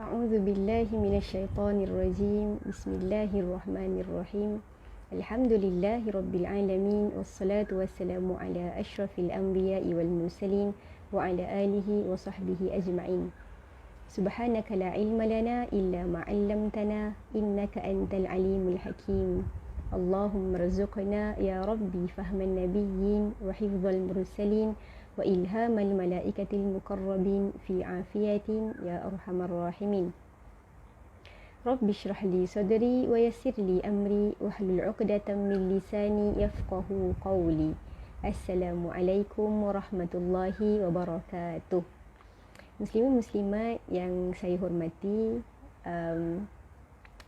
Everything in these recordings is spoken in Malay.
أعوذ بالله من الشيطان الرجيم. بسم الله الرحمن الرحيم. الحمد لله رب العالمين، والصلاة والسلام على أشرف الأنبياء والمرسلين وعلى آله وصحبه أجمعين. سبحانك لا علم لنا إلا ما علمتنا إنك أنت العليم الحكيم. اللهم ارزقنا يا ربي فهم النبيين وحفظ المرسلين وإلهام الملائكة المقربين في عافية يا أرحم الراحمين. رب اشرح لي صدري ويسر لي أمري واحلل عقدة من لساني يفقه قولي. السلام عليكم warahmatullahi wabarakatuh. Muslimin muslimat yang saya hormati,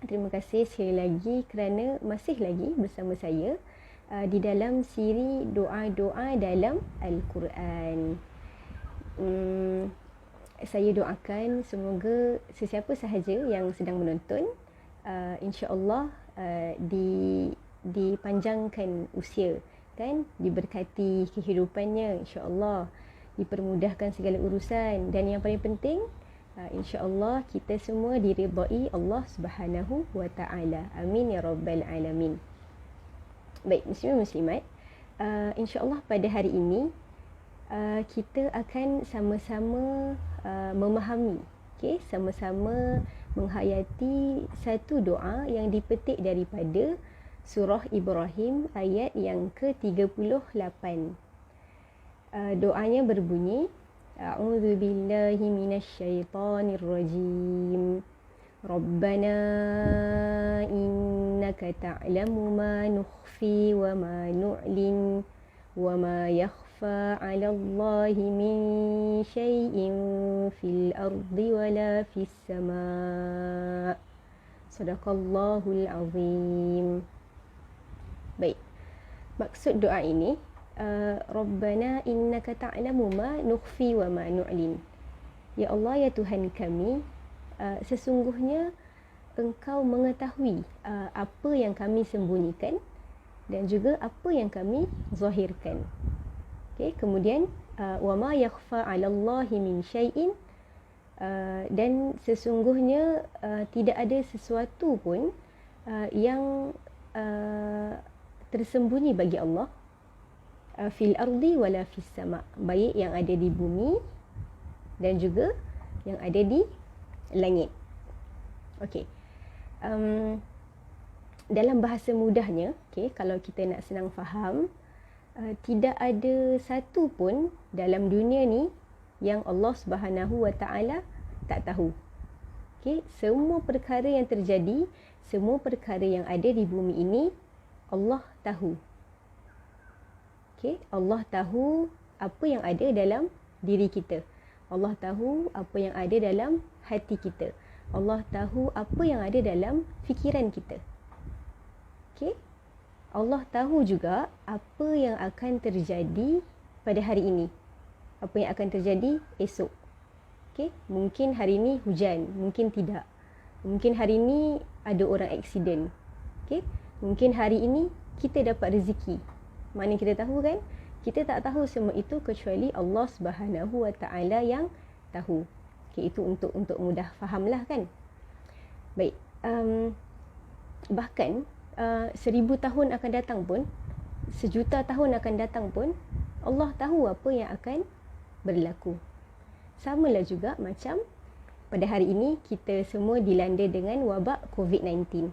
terima kasih sekali lagi kerana masih lagi bersama saya di dalam siri doa-doa dalam Al-Quran. Saya doakan semoga sesiapa sahaja yang sedang menonton, insya-Allah dipanjangkan usia, kan, diberkati kehidupannya, insya-Allah dipermudahkan segala urusan, dan yang paling penting, insya-Allah kita semua diridai Allah Subhanahu wa taala. Amin ya rabbal alamin. Baik, muslimin muslimat, insya-Allah pada hari ini kita akan sama-sama memahami, sama-sama menghayati satu doa yang dipetik daripada surah Ibrahim ayat yang ke-38. Doanya berbunyi, A'udzu billahi minasyaitonir rajim. Rabbana innaka ta'lamu ma nukhfi wa ma nu'lin wa ma yakhfa 'ala Allahi min syai'in fil ardi wa la fis sama'. Sadaqallahul azim. Baik, maksud doa ini, Rabbana innaka ta'lamu ma nukhfi wa ma nu'lin. Ya Allah, ya Tuhan kami, sesungguhnya Engkau mengetahui apa yang kami sembunyikan dan juga apa yang kami zahirkan. Kemudian wa ma yakhfa 'ala Allahi min syai'in, dan sesungguhnya tidak ada sesuatu pun yang tersembunyi bagi Allah, fil ardi wala fis sama', baik yang ada di bumi dan juga yang ada di langit. Okey. Dalam bahasa mudahnya, kalau kita nak senang faham, tidak ada satu pun dalam dunia ni yang Allah Subhanahu wa taala tak tahu. Semua perkara yang terjadi, semua perkara yang ada di bumi ini, Allah tahu. Allah tahu apa yang ada dalam diri kita. Allah tahu apa yang ada dalam hati kita. Allah tahu apa yang ada dalam fikiran kita. Allah tahu juga apa yang akan terjadi pada hari ini, apa yang akan terjadi esok. Mungkin hari ini hujan, mungkin tidak. Mungkin hari ini ada orang aksiden. Mungkin hari ini kita dapat rezeki. Mana kita tahu, kan? Kita tak tahu semua itu kecuali Allah Subhanahu wa taala yang tahu. Itu untuk mudah fahamlah, kan? Baik, bahkan 1000 tahun akan datang pun, 1,000,000 tahun akan datang pun, Allah tahu apa yang akan berlaku. Samalah juga macam pada hari ini kita semua dilanda dengan wabak COVID-19.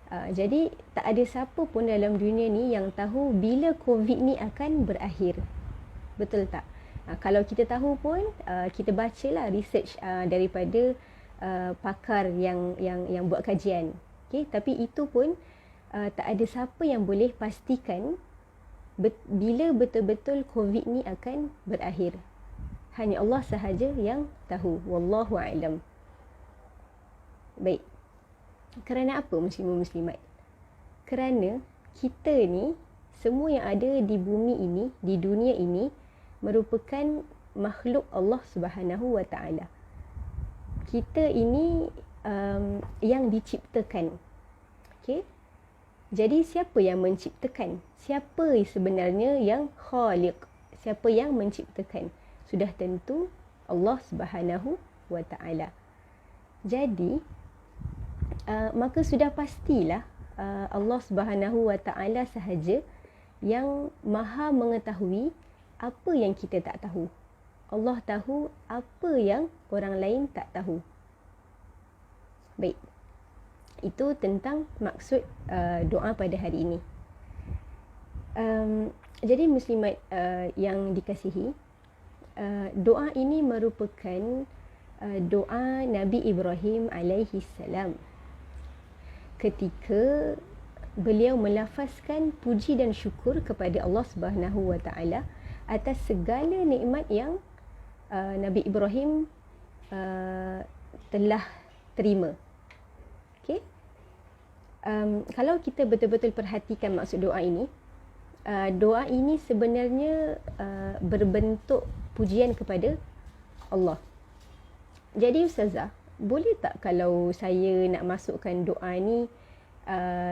Jadi tak ada siapa pun dalam dunia ni yang tahu bila COVID ni akan berakhir. Betul tak? Kalau kita tahu pun, kita bacalah research daripada pakar yang buat kajian. Tapi itu pun tak ada siapa yang boleh pastikan bila betul-betul COVID ni akan berakhir. Hanya Allah sahaja yang tahu. Wallahu a'lam. Baik. Kerana apa muslimin-muslimat? Kerana kita ni, semua yang ada di bumi ini, di dunia ini, merupakan makhluk Allah Subhanahu wa Ta'ala. Kita ini yang diciptakan. Okay? Jadi siapa yang menciptakan? Siapa sebenarnya yang khaliq? Siapa yang menciptakan? Sudah tentu Allah Subhanahu wa Ta'ala. Jadi maka sudah pastilah Allah Subhanahu wa Ta'ala sahaja yang maha mengetahui apa yang kita tak tahu. Allah tahu apa yang orang lain tak tahu. Baik. Itu tentang maksud doa pada hari ini. Jadi muslimat yang dikasihi, doa ini merupakan doa Nabi Ibrahim alaihi salam ketika beliau melafazkan puji dan syukur kepada Allah Subhanahu wa Ta'ala atas segala nikmat yang Nabi Ibrahim telah terima. Okay? Kalau kita betul-betul perhatikan maksud doa ini sebenarnya berbentuk pujian kepada Allah. Jadi Ustazah, boleh tak kalau saya nak masukkan doa ni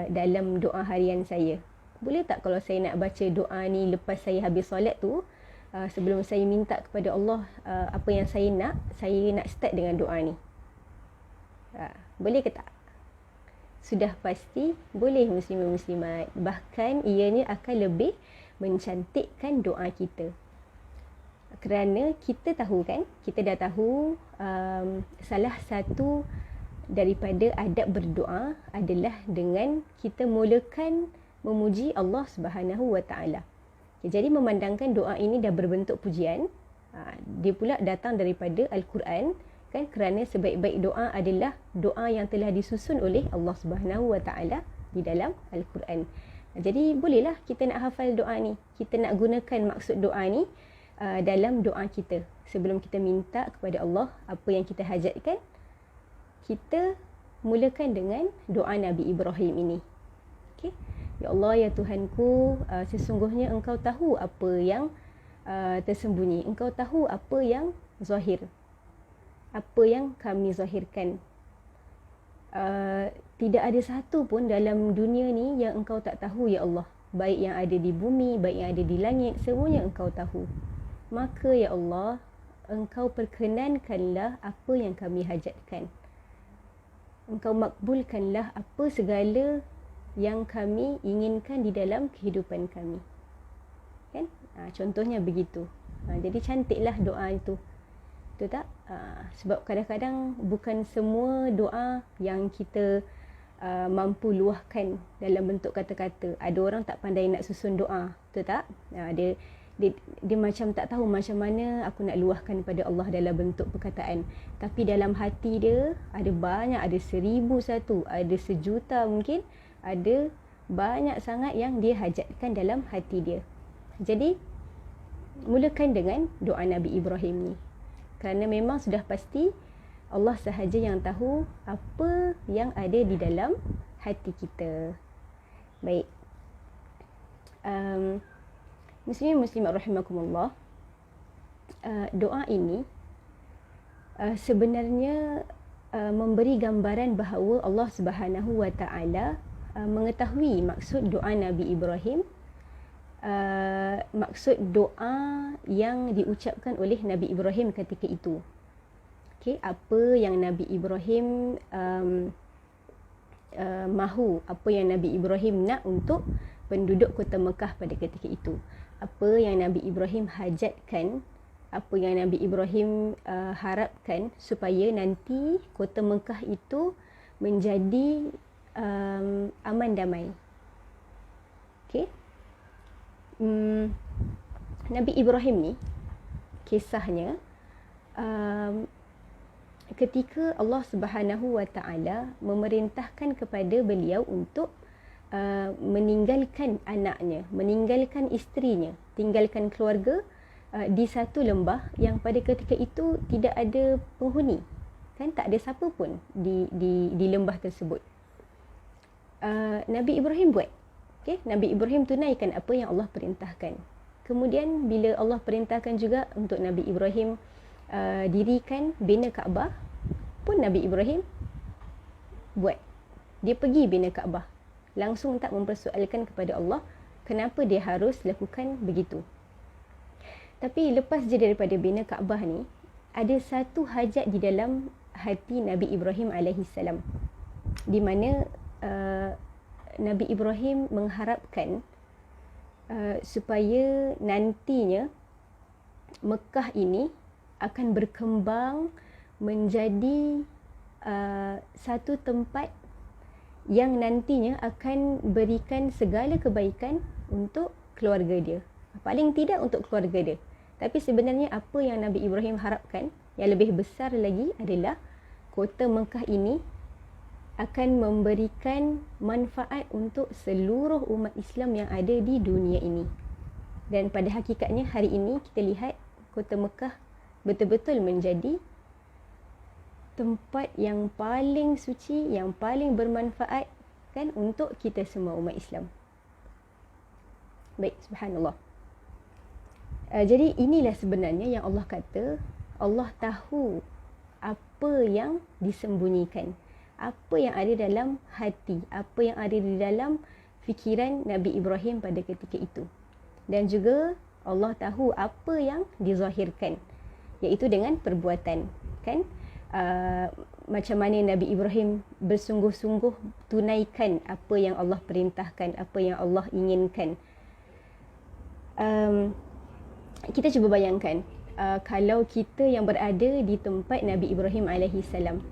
dalam doa harian saya? Boleh tak kalau saya nak baca doa ni lepas saya habis solat tu, sebelum saya minta kepada Allah apa yang saya nak start dengan doa ni? Boleh ke tak? Sudah pasti boleh muslimin-muslimat. Bahkan ianya akan lebih mencantikkan doa kita. Kerana kita tahu kan, kita dah tahu salah satu daripada adab berdoa adalah dengan kita mulakan memuji Allah Subhanahu wa Ta'ala. Jadi memandangkan doa ini dah berbentuk pujian, dia pula datang daripada Al-Quran kan, kerana sebaik-baik doa adalah doa yang telah disusun oleh Allah Subhanahu wa Ta'ala di dalam Al-Quran. Jadi bolehlah kita nak hafal doa ni, kita nak gunakan maksud doa ni dalam doa kita. Sebelum kita minta kepada Allah apa yang kita hajatkan, kita mulakan dengan doa Nabi Ibrahim ini. Okay? Ya Allah, ya Tuhanku, sesungguhnya Engkau tahu apa yang tersembunyi. Engkau tahu apa yang zahir, apa yang kami zahirkan. Tidak ada satu pun dalam dunia ni yang Engkau tak tahu, ya Allah. Baik yang ada di bumi, baik yang ada di langit, semuanya Engkau tahu. Maka ya Allah, Engkau perkenankanlah apa yang kami hajatkan. Engkau makbulkanlah apa segala yang kami inginkan di dalam kehidupan kami. Kan? Contohnya begitu. Jadi cantiklah doa itu. Betul tak? Sebab kadang-kadang bukan semua doa yang kita mampu luahkan dalam bentuk kata-kata. Ada orang tak pandai nak susun doa. Betul tak? Dia macam tak tahu macam mana aku nak luahkan kepada Allah dalam bentuk perkataan. Tapi dalam hati dia ada banyak, ada 1001, ada 1,000,000 mungkin, ada banyak sangat yang dia hajatkan dalam hati dia. Jadi mulakan dengan doa Nabi Ibrahim ni. Kerana memang sudah pasti Allah sahaja yang tahu apa yang ada di dalam hati kita. Baik. Muslimin muslimat rahimakumullah, doa ini sebenarnya memberi gambaran bahawa Allah Subhanahu wa Ta'ala mengetahui maksud doa Nabi Ibrahim, maksud doa yang diucapkan oleh Nabi Ibrahim ketika itu. Okay, apa yang Nabi Ibrahim mahu, apa yang Nabi Ibrahim nak untuk penduduk kota Mekah pada ketika itu. Apa yang Nabi Ibrahim hajatkan, apa yang Nabi Ibrahim harapkan supaya nanti kota Mekah itu menjadi aman damai. Okay? Nabi Ibrahim ni kisahnya ketika Allah Subhanahu wa Ta'ala memerintahkan kepada beliau untuk meninggalkan anaknya, meninggalkan isterinya, tinggalkan keluarga di satu lembah yang pada ketika itu tidak ada penghuni, kan, tak ada siapa pun di lembah tersebut. Nabi Ibrahim buat, okay? Nabi Ibrahim tunaikan apa yang Allah perintahkan. Kemudian bila Allah perintahkan juga untuk Nabi Ibrahim dirikan bina Kaabah, pun Nabi Ibrahim buat. Dia pergi bina Kaabah, langsung tak mempersoalkan kepada Allah kenapa dia harus lakukan begitu. Tapi lepas je daripada bina Kaabah ni, ada satu hajat di dalam hati Nabi Ibrahim alaihissalam, di mana Nabi Ibrahim mengharapkan supaya nantinya Mekah ini akan berkembang menjadi satu tempat yang nantinya akan berikan segala kebaikan untuk keluarga dia. Paling tidak untuk keluarga dia. Tapi sebenarnya apa yang Nabi Ibrahim harapkan yang lebih besar lagi adalah kota Mekah ini akan memberikan manfaat untuk seluruh umat Islam yang ada di dunia ini. Dan pada hakikatnya hari ini kita lihat kota Mekah betul-betul menjadi tempat yang paling suci, yang paling bermanfaat, kan, untuk kita semua umat Islam. Baik, subhanallah. Jadi inilah sebenarnya yang Allah kata, Allah tahu apa yang disembunyikan, apa yang ada dalam hati, apa yang ada di dalam fikiran Nabi Ibrahim pada ketika itu. Dan juga Allah tahu apa yang dizahirkan, iaitu dengan perbuatan, kan? Macam mana Nabi Ibrahim bersungguh-sungguh tunaikan apa yang Allah perintahkan, apa yang Allah inginkan. Kita cuba bayangkan, kalau kita yang berada di tempat Nabi Ibrahim alaihissalam,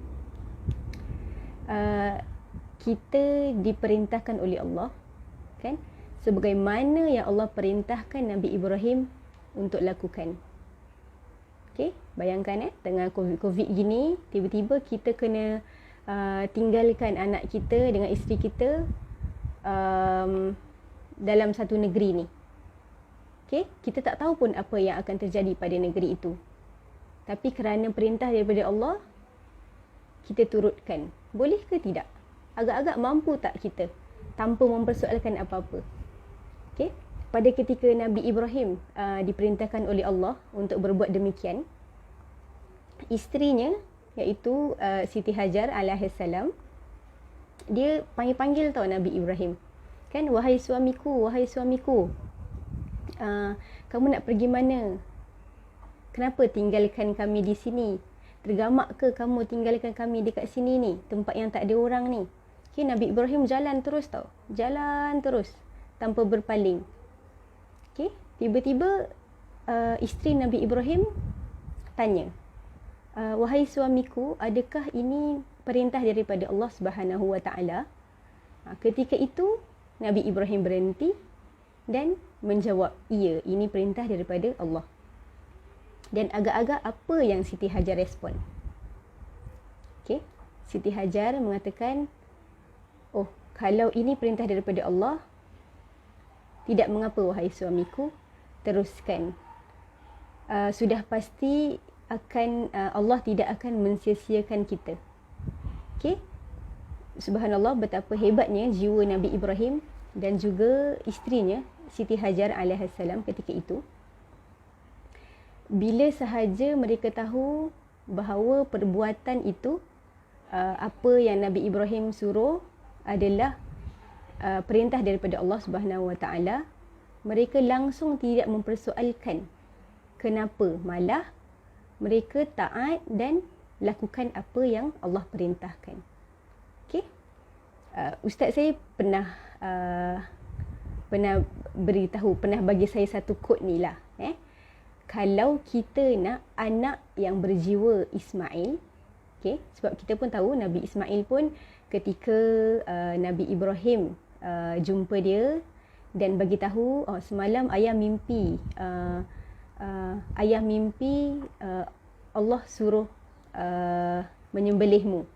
kita diperintahkan oleh Allah, kan, sebagaimana yang Allah perintahkan Nabi Ibrahim untuk lakukan. Okay, bayangkan tengah COVID gini, tiba-tiba kita kena tinggalkan anak kita dengan isteri kita dalam satu negeri ni. Okay, kita tak tahu pun apa yang akan terjadi pada negeri itu. Tapi kerana perintah daripada Allah, kita turutkan. Boleh ke tidak? Agak-agak mampu tak kita tanpa mempersoalkan apa-apa? Okay, pada ketika Nabi Ibrahim diperintahkan oleh Allah untuk berbuat demikian, isterinya iaitu Siti Hajar alaihissalam, dia panggil-panggil tau Nabi Ibrahim, kan, wahai suamiku, kamu nak pergi mana? Kenapa tinggalkan kami di sini? Tergamak ke kamu tinggalkan kami dekat sini ni, tempat yang tak ada orang ni? Okay, Nabi Ibrahim jalan terus tau, jalan terus tanpa berpaling. Okay, tiba-tiba isteri Nabi Ibrahim tanya, wahai suamiku, adakah ini perintah daripada Allah Subhanahu Wa Taala? Ketika itu Nabi Ibrahim berhenti dan menjawab, iya, ini perintah daripada Allah. Dan agak-agak apa yang Siti Hajar respon? Okay, Siti Hajar mengatakan, oh, kalau ini perintah daripada Allah, tidak mengapa wahai suamiku, teruskan. Sudah pasti Allah tidak akan mensia-siakan kita. Okay? Subhanallah, betapa hebatnya jiwa Nabi Ibrahim dan juga isterinya Siti Hajar alaihissalam ketika itu. Bila sahaja mereka tahu bahawa perbuatan itu, apa yang Nabi Ibrahim suruh adalah perintah daripada Allah Subhanahu Wa Taala, mereka langsung tidak mempersoalkan kenapa, malah mereka taat dan lakukan apa yang Allah perintahkan. Okey, ustaz saya pernah beritahu, pernah bagi saya satu quote ni lah. Kalau kita nak anak yang berjiwa Ismail, okay, sebab kita pun tahu Nabi Ismail pun ketika Nabi Ibrahim jumpa dia dan bagi tahu, semalam ayah mimpi, Allah suruh menyembelihmu.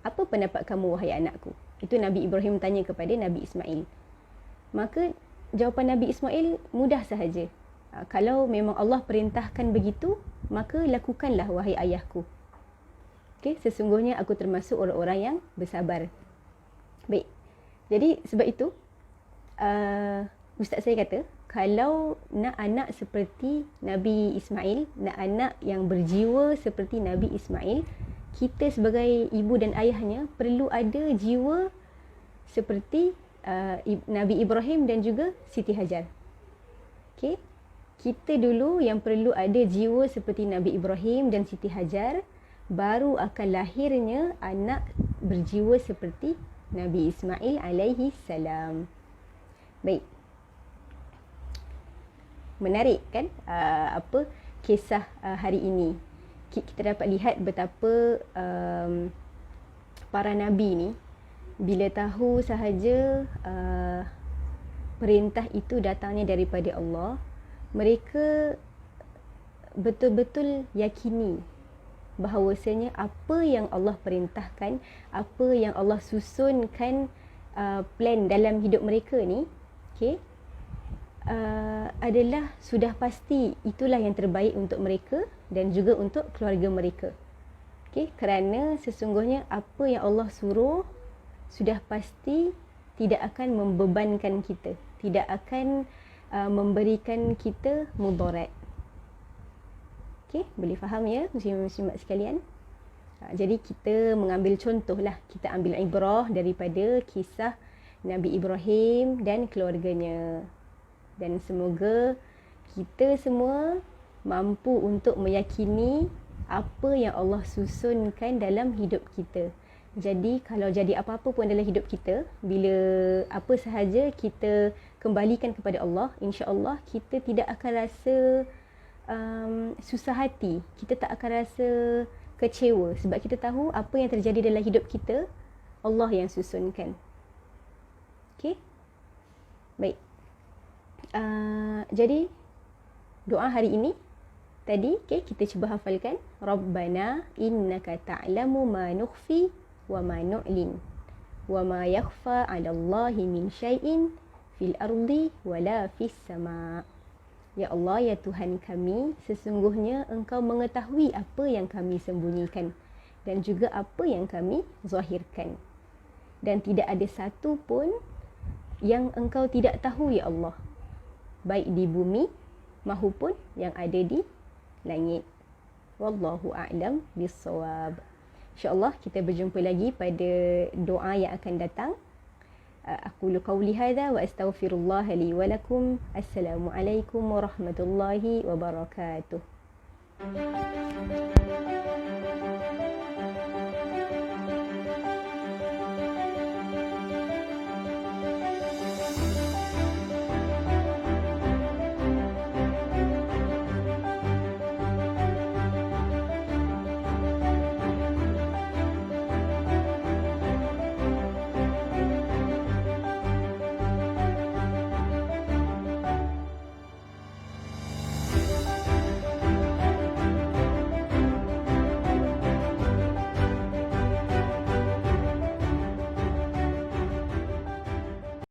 Apa pendapat kamu wahai anakku? Itu Nabi Ibrahim tanya kepada Nabi Ismail. Maka jawapan Nabi Ismail mudah sahaja. Kalau memang Allah perintahkan begitu, maka lakukanlah wahai ayahku. Okay, sesungguhnya aku termasuk orang-orang yang bersabar. Baik. Jadi sebab itu Ustaz saya kata, kalau nak anak seperti Nabi Ismail, nak anak yang berjiwa seperti Nabi Ismail, kita sebagai ibu dan ayahnya perlu ada jiwa seperti Nabi Ibrahim dan juga Siti Hajar. Okay? Kita dulu yang perlu ada jiwa seperti Nabi Ibrahim dan Siti Hajar, baru akan lahirnya anak berjiwa seperti Nabi Ismail alaihi salam. Baik. Menarik kan kisah hari ini. Kita dapat lihat betapa para nabi ni bila tahu sahaja perintah itu datangnya daripada Allah, mereka betul-betul yakini bahawasanya apa yang Allah perintahkan, apa yang Allah susunkan plan dalam hidup mereka ni, okay, adalah sudah pasti itulah yang terbaik untuk mereka dan juga untuk keluarga mereka. Okay, kerana sesungguhnya apa yang Allah suruh sudah pasti tidak akan membebankan kita, tidak akan memberikan kita mudarat. Okay, boleh faham ya muslimat sekalian? Jadi kita mengambil contoh lah, kita ambil ibrah daripada kisah Nabi Ibrahim dan keluarganya. Dan semoga kita semua mampu untuk meyakini apa yang Allah susunkan dalam hidup kita. Jadi kalau jadi apa-apa pun dalam hidup kita, bila apa sahaja kita kembalikan kepada Allah, insya-Allah kita tidak akan rasa susah hati, kita tak akan rasa kecewa sebab kita tahu apa yang terjadi dalam hidup kita Allah yang susunkan. Okey? Baik. Jadi doa hari ini tadi, okay, kita cuba hafalkan. Rabbana innaka ta'lamu ma nukhfi wa ma nu'lin wa ma yakhfa 'ala Allahi min syai'in fil ardi wala fis sama'. Ya Allah, ya Tuhan kami, sesungguhnya Engkau mengetahui apa yang kami sembunyikan dan juga apa yang kami zahirkan. Dan tidak ada satu pun yang Engkau tidak tahu, ya Allah, baik di bumi mahupun yang ada di langit. Wallahu a'lam bissawab. InsyaAllah kita berjumpa lagi pada doa yang akan datang. أقول قولي هذا وأستغفر الله لي ولكم. السلام عليكم ورحمة الله وبركاته.